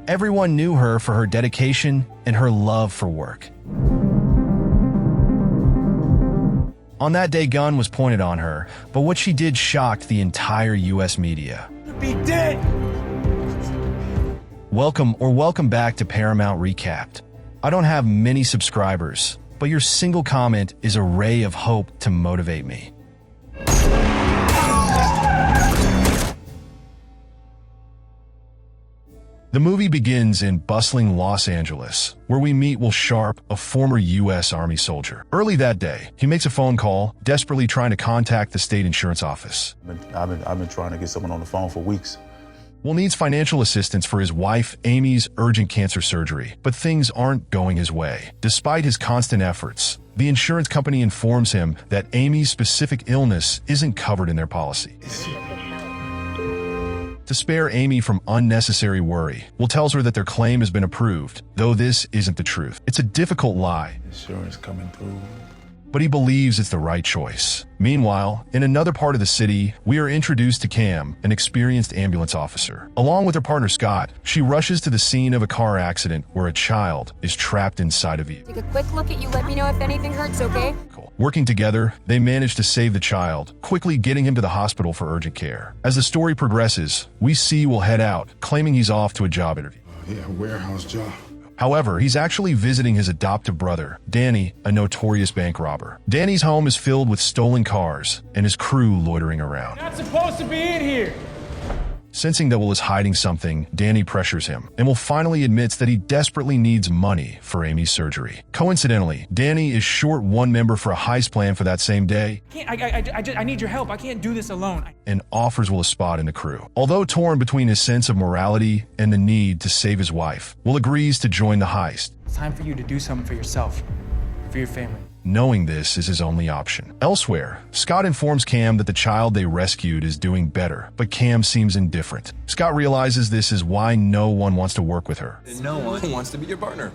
Everyone knew her for her dedication and her love for work. On that day, gun was pointed on her, but what she did shocked the entire US media. Be dead! Welcome back to Paramount Recapped. I don't have many subscribers, but your single comment is a ray of hope to motivate me. The movie begins in bustling Los Angeles, where we meet Will Sharp, a former U.S. Army soldier. Early that day, he makes a phone call, desperately trying to contact the state insurance office. I've been trying to get someone on the phone for weeks. Will needs financial assistance for his wife, Amy's urgent cancer surgery, but things aren't going his way. Despite his constant efforts, the insurance company informs him that Amy's specific illness isn't covered in their policy. To spare Amy from unnecessary worry, Will tells her that their claim has been approved, though this isn't the truth. It's a difficult lie, Insurance coming through. but he believes it's the right choice. Meanwhile, in another part of the city, we are introduced to Cam, an experienced ambulance officer. Along with her partner Scott, she rushes to the scene of a car accident where a child is trapped inside a vehicle. Take a quick look at you, let me know if anything hurts, okay? Working together, they manage to save the child, quickly getting him to the hospital for urgent care. As the story progresses, we see Will head out, claiming he's off to a job interview. Yeah, warehouse job. However, he's actually visiting his adoptive brother, Danny, a notorious bank robber. Danny's home is filled with stolen cars and his crew loitering around. Not supposed to be in here! Sensing that Will is hiding something, Danny pressures him, and Will finally admits that he desperately needs money for Amy's surgery. Coincidentally, Danny is short one member for a heist plan for that same day I need your help. I can't do this alone. and offers Will a spot in the crew. Although torn between his sense of morality and the need to save his wife, Will agrees to join the heist. It's time for you to do something for yourself, for your family. Knowing this is his only option. Elsewhere, Scott informs Cam that the child they rescued is doing better, but Cam seems indifferent. Scott realizes this is why no one wants to work with her. No one wants to be your partner.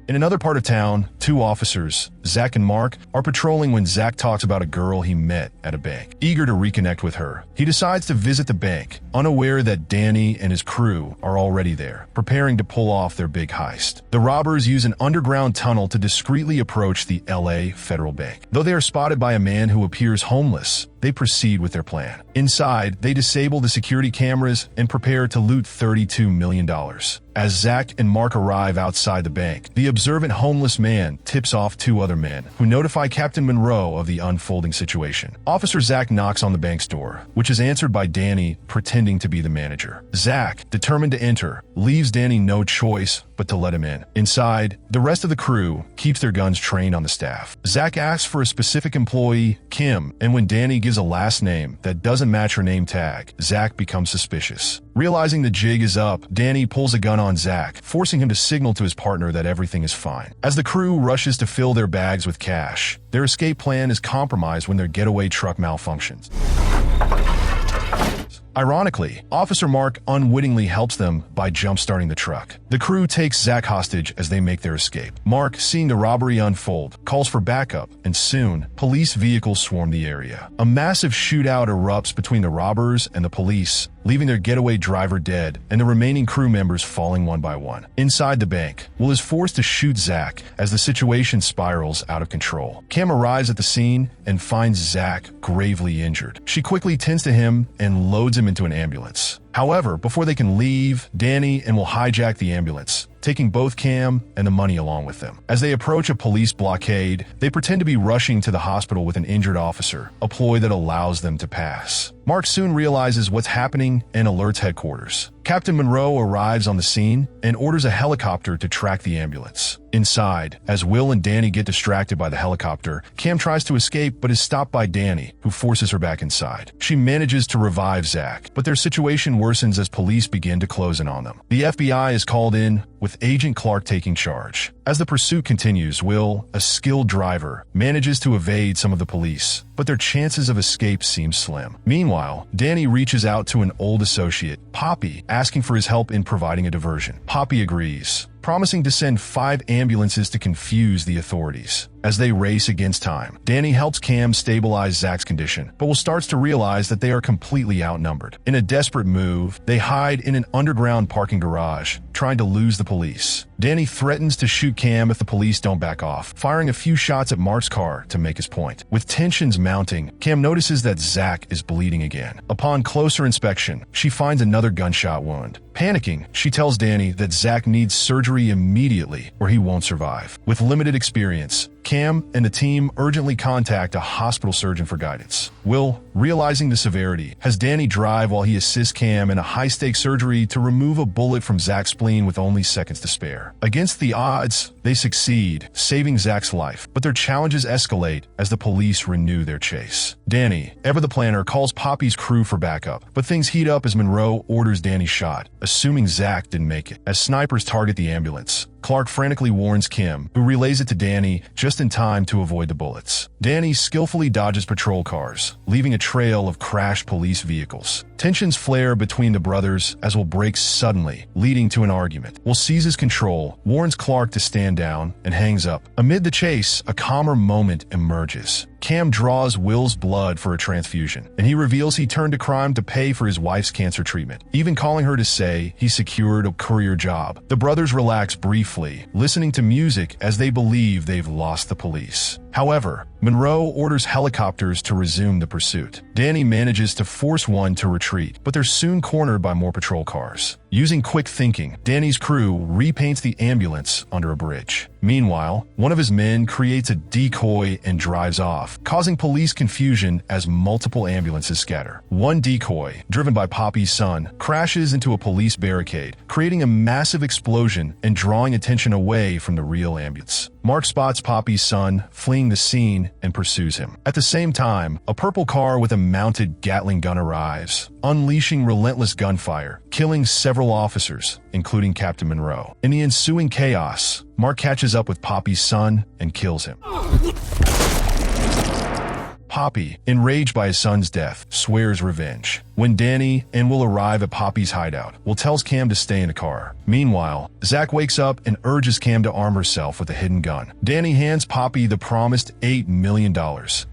In another part of town, two officers, Zach and Mark, are patrolling when Zach talks about a girl he met at a bank. Eager to reconnect with her, he decides to visit the bank, unaware that Danny and his crew are already there, preparing to pull off their big heist. The robbers use an underground tunnel to discreetly approach the LA Federal Bank. Though they are spotted by a man who appears homeless, they proceed with their plan. Inside, they disable the security cameras and prepare to loot $32 million. As Zach and Mark arrive outside the bank, the observant homeless man tips off two other men, who notify Captain Monroe of the unfolding situation. Officer Zach knocks on the bank's door, which is answered by Danny pretending to be the manager. Zach, determined to enter, leaves Danny no choice but to let him in. Inside, the rest of the crew keeps their guns trained on the staff. Zach asks for a specific employee, Kim, and when Danny gives a last name that doesn't match her name tag, Zach becomes suspicious. Realizing the jig is up, Danny pulls a gun on Zach, forcing him to signal to his partner that everything is fine. As the crew rushes to fill their bags with cash, their escape plan is compromised when their getaway truck malfunctions. Ironically, Officer Mark unwittingly helps them by jump-starting the truck. The crew takes Zach hostage as they make their escape. Mark, seeing the robbery unfold, calls for backup, and soon, police vehicles swarm the area. A massive shootout erupts between the robbers and the police, leaving their getaway driver dead and the remaining crew members falling one by one. Inside the bank, Will is forced to shoot Zach as the situation spirals out of control. Cam arrives at the scene and finds Zach gravely injured. She quickly tends to him and loads him into an ambulance. However, before they can leave, Danny and Will hijack the ambulance, taking both Cam and the money along with them. As they approach a police blockade, they pretend to be rushing to the hospital with an injured officer, a ploy that allows them to pass. Mark soon realizes what's happening and alerts headquarters. Captain Monroe arrives on the scene and orders a helicopter to track the ambulance. Inside, as Will and Danny get distracted by the helicopter, Cam tries to escape but is stopped by Danny, who forces her back inside. She manages to revive Zach, but their situation worsens as police begin to close in on them. The FBI is called in, with Agent Clark taking charge. As the pursuit continues, Will, a skilled driver, manages to evade some of the police, but their chances of escape seem slim. Meanwhile, Danny reaches out to an old associate, Poppy, asking for his help in providing a diversion. Poppy agrees, promising to send 5 ambulances to confuse the authorities. As they race against time, Danny helps Cam stabilize Zach's condition, but will starts to realize that they are completely outnumbered. In a desperate move, they hide in an underground parking garage, trying to lose the police. Danny threatens to shoot Cam if the police don't back off, firing a few shots at Mark's car to make his point. With tensions mounting, Cam notices that Zach is bleeding again. Upon closer inspection, she finds another gunshot wound. Panicking, she tells Danny that Zach needs surgery immediately or he won't survive. With limited experience, Cam and the team urgently contact a hospital surgeon for guidance. Will, realizing the severity, has Danny drive while he assists Cam in a high-stakes surgery to remove a bullet from Zach's spleen with only seconds to spare. Against the odds, they succeed, saving Zach's life, but their challenges escalate as the police renew their chase. Danny, ever the planner, calls Poppy's crew for backup, but things heat up as Monroe orders Danny shot, assuming Zach didn't make it. As snipers target the ambulance, Clark frantically warns Kim, who relays it to Danny just in time to avoid the bullets. Danny skillfully dodges patrol cars, leaving a trail of crashed police vehicles. Tensions flare between the brothers as Will breaks suddenly, leading to an argument. Will seizes control, warns Clark to stand down, and hangs up. Amid the chase, a calmer moment emerges. Cam draws Will's blood for a transfusion, and he reveals he turned to crime to pay for his wife's cancer treatment, even calling her to say he secured a courier job. The brothers relax briefly, listening to music as they believe they've lost the police. However, Monroe orders helicopters to resume the pursuit. Danny manages to force one to retreat, but they're soon cornered by more patrol cars. Using quick thinking, Danny's crew repaints the ambulance under a bridge. Meanwhile, one of his men creates a decoy and drives off, causing police confusion as multiple ambulances scatter. One decoy, driven by Poppy's son, crashes into a police barricade, creating a massive explosion and drawing attention away from the real ambulance. Mark spots Poppy's son, fleeing the scene, and pursues him. At the same time, a purple car with a mounted Gatling gun arrives, unleashing relentless gunfire, killing several officers, including Captain Monroe. In the ensuing chaos, Mark catches up with Poppy's son and kills him. Poppy, enraged by his son's death, swears revenge. When Danny and Will arrive at Poppy's hideout, Will tells Cam to stay in the car. Meanwhile, Zach wakes up and urges Cam to arm herself with a hidden gun. Danny hands Poppy the promised $8 million,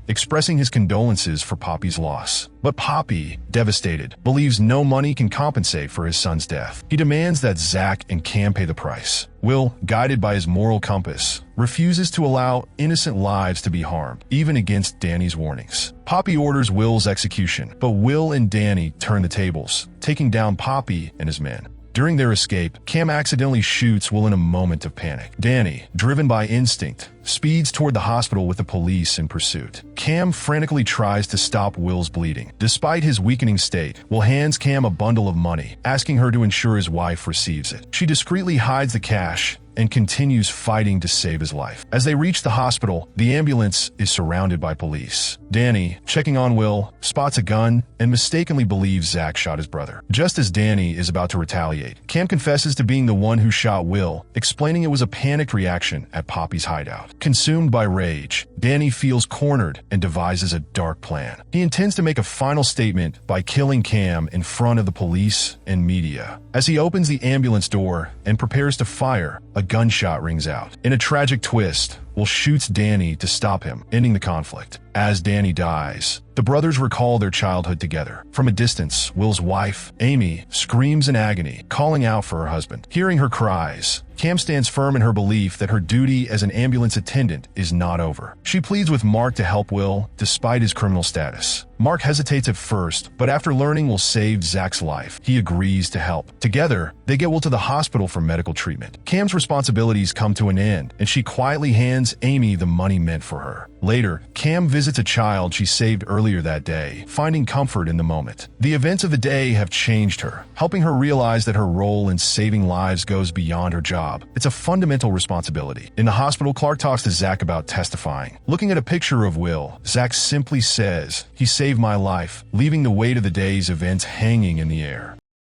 expressing his condolences for Poppy's loss. But Poppy, devastated, believes no money can compensate for his son's death. He demands that Zach and Cam pay the price. Will, guided by his moral compass, refuses to allow innocent lives to be harmed, even against Danny's warnings. Poppy orders Will's execution, but Will and Danny turn the tables, taking down Poppy and his men. During their escape, Cam accidentally shoots Will in a moment of panic. Danny, driven by instinct, speeds toward the hospital with the police in pursuit. Cam frantically tries to stop Will's bleeding. Despite his weakening state, Will hands Cam a bundle of money, asking her to ensure his wife receives it. She discreetly hides the cash and continues fighting to save his life. As they reach the hospital, the ambulance is surrounded by police. Danny, checking on Will, spots a gun and mistakenly believes Zach shot his brother. Just as Danny is about to retaliate, Cam confesses to being the one who shot Will, explaining it was a panicked reaction at Poppy's hideout. Consumed by rage, Danny feels cornered and devises a dark plan. He intends to make a final statement by killing Cam in front of the police and media. As he opens the ambulance door and prepares to fire, a gunshot rings out. In a tragic twist, Will shoots Danny to stop him, ending the conflict. As Danny dies, the brothers recall their childhood together. From a distance, Will's wife, Amy, screams in agony, calling out for her husband. Hearing her cries, Cam stands firm in her belief that her duty as an ambulance attendant is not over. She pleads with Mark to help Will, despite his criminal status. Mark hesitates at first, but after learning Will saved Zach's life, he agrees to help. Together, they get Will to the hospital for medical treatment. Cam's responsibilities come to an end, and she quietly hands Amy the money meant for her. Later, Cam visits a child she saved earlier that day, finding comfort in the moment. The events of the day have changed her, helping her realize that her role in saving lives goes beyond her job. It's a fundamental responsibility. In the hospital, Clark talks to Zach about testifying. Looking at a picture of Will, Zach simply says, "He saved my life," leaving the weight of the day's events hanging in the air.